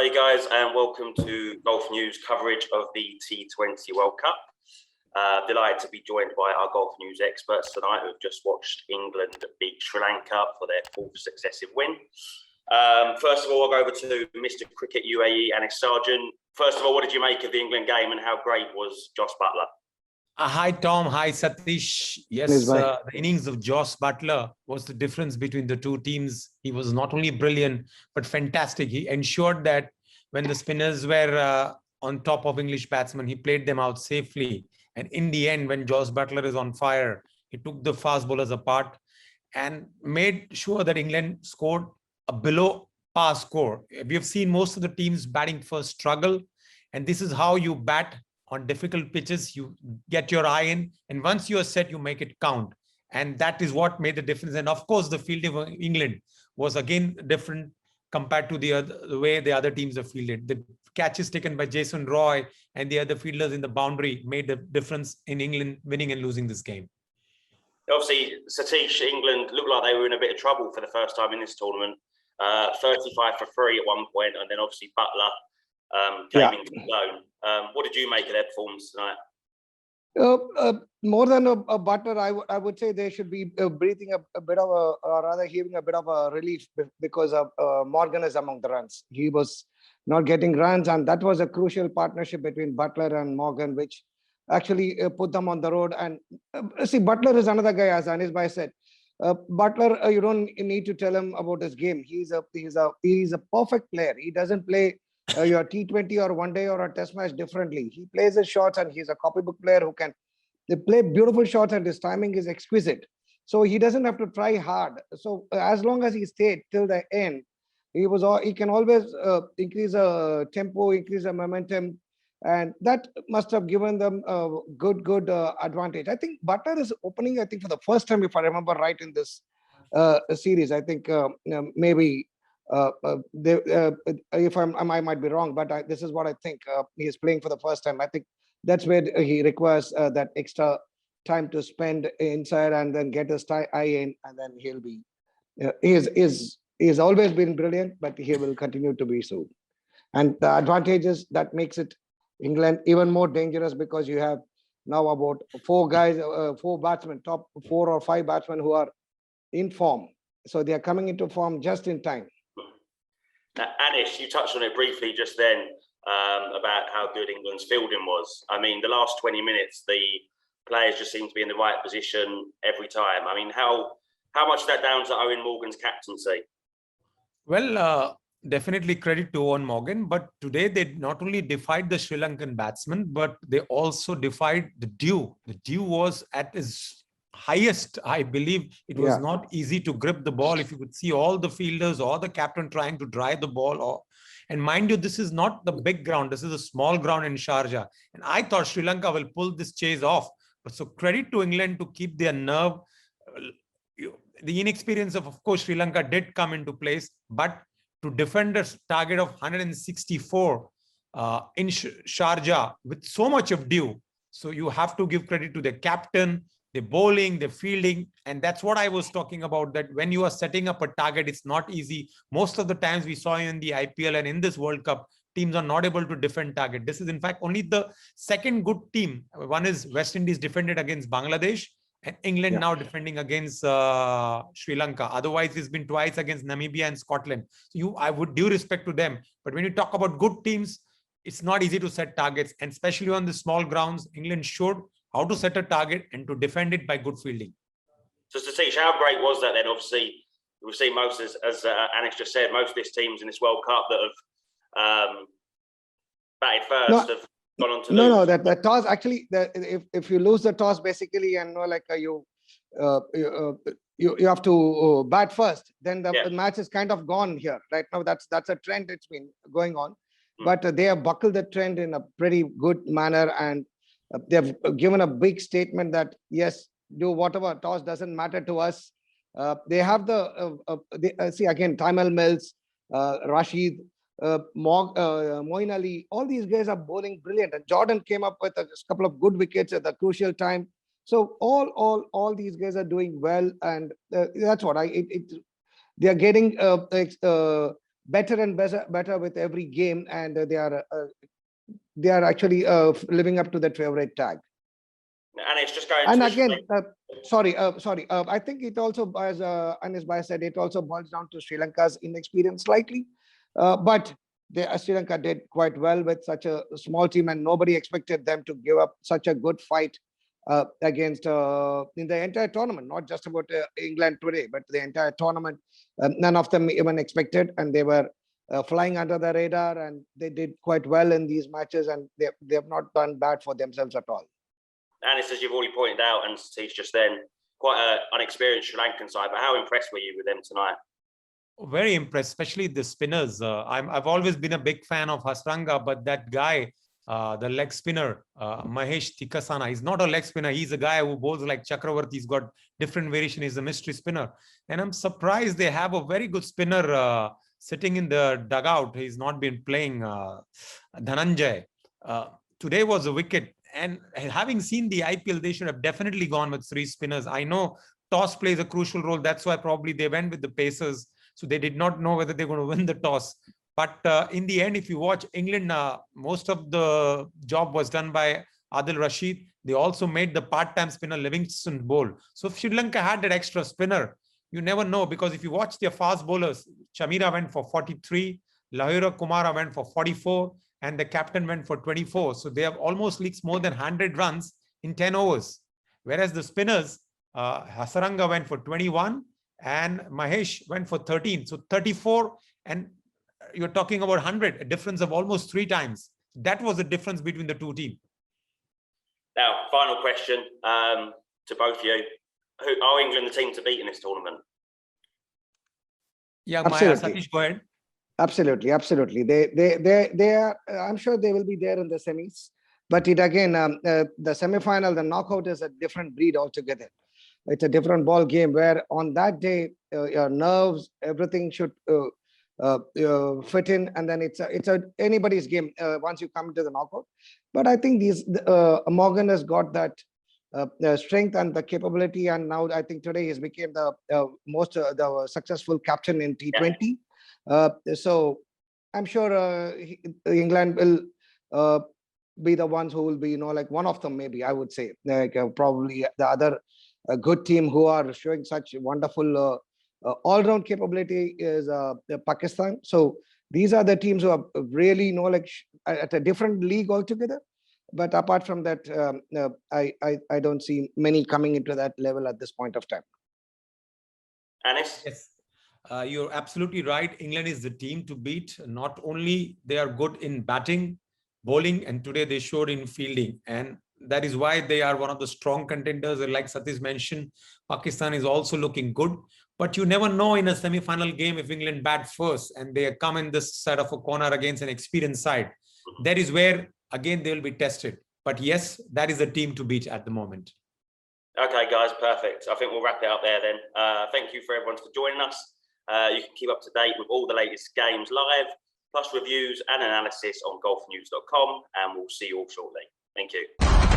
Hey guys, and welcome to Golf News coverage of the T20 World Cup. Delighted to be joined by our Golf News experts tonight who have just watched England beat Sri Lanka for their fourth successive win. First of all, I'll go over to Mr. Cricket UAE, Anis Sargent. First of all, what did you make of the England game and how great was Jos Buttler? Hi, Tom. Hi, Satish. Yes, the innings of Jos Buttler was the difference between the two teams. He was not only brilliant, but fantastic. He ensured that when the spinners were on top of English batsmen, he played them out safely. And in the end, when Jos Buttler is on fire, he took the fast bowlers apart and made sure that England scored a below par score. We have seen most of the teams batting first struggle. And this is how you bat on difficult pitches. You get your eye in, and once you are set, you make it count. And that is what made the difference. And of course, the fielding of England was again different compared to the way the other teams are fielded. The catches taken by Jason Roy and the other fielders in the boundary made the difference in England winning and losing this game. Obviously, Satish, England looked like they were in a bit of trouble for the first time in this tournament. 35 for 3 at one point, and then obviously Buttler came into the zone. What did you make of their performance tonight? More than a Buttler, I would say they should be breathing a bit of a, or rather heaving a bit of a relief because of Morgan is among the runs. He was not getting runs, and that was a crucial partnership between Buttler and Morgan, which actually put them on the road. And see, Buttler is another guy, as Anis Bhai said. Buttler, you don't need to tell him about his game. He's a perfect player. He doesn't play your T20 or one day or a test match differently. He plays his shots, and he's a copybook player who can play beautiful shots, and his timing is exquisite. So he doesn't have to try hard. So as long as he stayed till the end, he can always increase the tempo, increase the momentum, and that must have given them a good advantage. I think Buttler is opening, I think, for the first time, if I remember right, in this series. I think maybe if I might be wrong, but this is what I think. He is playing for the first time. I think that's where he requires that extra time to spend inside and then get his eye in, and then he'll be. He's always been brilliant, but he will continue to be so. And the advantages that makes it England even more dangerous, because you have now about four batsmen, top 4 or 5 batsmen who are in form. So they are coming into form just in time. Now, Anis, you touched on it briefly just then about how good England's fielding was. I mean, the last 20 minutes, the players just seem to be in the right position every time. I mean, how much is that down to Eoin Morgan's captaincy? Well, definitely credit to Eoin Morgan, but today they not only defied the Sri Lankan batsmen, but they also defied the dew. The dew was at its highest. I believe it was not easy to grip the ball. If you could see all the fielders or the captain trying to drive the ball. And mind you, this is not the big ground. This is a small ground in Sharjah. And I thought Sri Lanka will pull this chase off. But so credit to England to keep their nerve. The inexperience of course, Sri Lanka did come into place, but to defend a target of 164 in Sharjah with so much of dew. So you have to give credit to the captain, the bowling, the fielding. And that's what I was talking about, that when you are setting up a target, it's not easy. Most of the times we saw in the IPL and in this World Cup, teams are not able to defend target. This is in fact only the second good team. One is West Indies defended against Bangladesh, and England now defending against Sri Lanka. Otherwise, it's been twice against Namibia and Scotland. So I would due respect to them. But when you talk about good teams, it's not easy to set targets. And especially on the small grounds, England showed how to set a target and to defend it by good fielding. So Satish, how great was that then? Obviously, we've seen most, as Anis just said, most of these teams in this World Cup that have batted first have gone on to lose. No, the toss actually, if you lose the toss basically, and you have to bat first, then the match is kind of gone here right now. That's a trend that's been going on, but they have buckled the trend in a pretty good manner, and they have given a big statement that yes, do whatever, toss doesn't matter to us. They have see again, Taimel Mills, Rashid, Moeen Ali, all these guys are bowling brilliant, and Jordan came up with a couple of good wickets at the crucial time. So all these guys are doing well, and that's what they are getting better and better with every game, and they are actually living up to that favorite tag. And it's just going And to again, sorry. I think it also, as Anis Bhai said, it also boils down to Sri Lanka's inexperience slightly. But Sri Lanka did quite well with such a small team, and nobody expected them to give up such a good fight against in the entire tournament, not just about England today, but the entire tournament. None of them even expected, and they were flying under the radar, and they did quite well in these matches, and they have not done bad for themselves at all. And it's, as you've already pointed out, and Satish just then, quite an unexperienced Sri Lankan side. But how impressed were you with them tonight? Very impressed, especially the spinners. I've always been a big fan of Hasaranga, but that guy, the leg spinner, Mahesh Tikasana, he's not a leg spinner. He's a guy who bowls like Chakravarti. He's got different variation. He's a mystery spinner. And I'm surprised they have a very good spinner sitting in the dugout. He's not been playing, Dhananjay. Today was a wicket. And having seen the IPL, they should have definitely gone with 3 spinners. I know toss plays a crucial role. That's why probably they went with the Pacers. So they did not know whether they're going to win the toss. But in the end, if you watch England, most of the job was done by Adil Rashid. They also made the part-time spinner Livingston bowl. So if Sri Lanka had that extra spinner, you never know, because if you watch their fast bowlers, Chamira went for 43, Lahira Kumara went for 44, and the captain went for 24. So they have almost leaked more than 100 runs in 10 overs. Whereas the spinners, Hasaranga went for 21 and Mahesh went for 13. So 34, and you're talking about 100, a difference of almost 3 times. That was the difference between the 2 teams. Now, final question to both of you. Who are England the team to beat in this tournament? Yeah, Maya, Satish, go ahead. Absolutely. They are. I'm sure they will be there in the semis. But it again, the semi-final, the knockout is a different breed altogether. It's a different ball game where on that day, your nerves, everything should fit in, and then it's anybody's game once you come to the knockout. But I think Morgan has got that strength and the capability, and now I think today he's became the most the successful captain in T20. So I'm sure England will be the ones who will be, like one of them, maybe I would say, like probably the other good team who are showing such wonderful all-round capability is Pakistan. So these are the teams who are really, like at a different league altogether. But apart from that, I don't see many coming into that level at this point of time. Anis? Yes. You're absolutely right. England is the team to beat. Not only they are good in batting, bowling, and today they showed in fielding. And that is why they are one of the strong contenders. And like Satish mentioned, Pakistan is also looking good. But you never know in a semi-final game if England bat first and they come in this side of a corner against an experienced side. That is where, again, they will be tested. But yes, that is the team to beat at the moment. Okay, guys, perfect. I think we'll wrap it up there then. Thank you for everyone for joining us. You can keep up to date with all the latest games live, plus reviews and analysis on golfnews.com, and we'll see you all shortly. Thank you.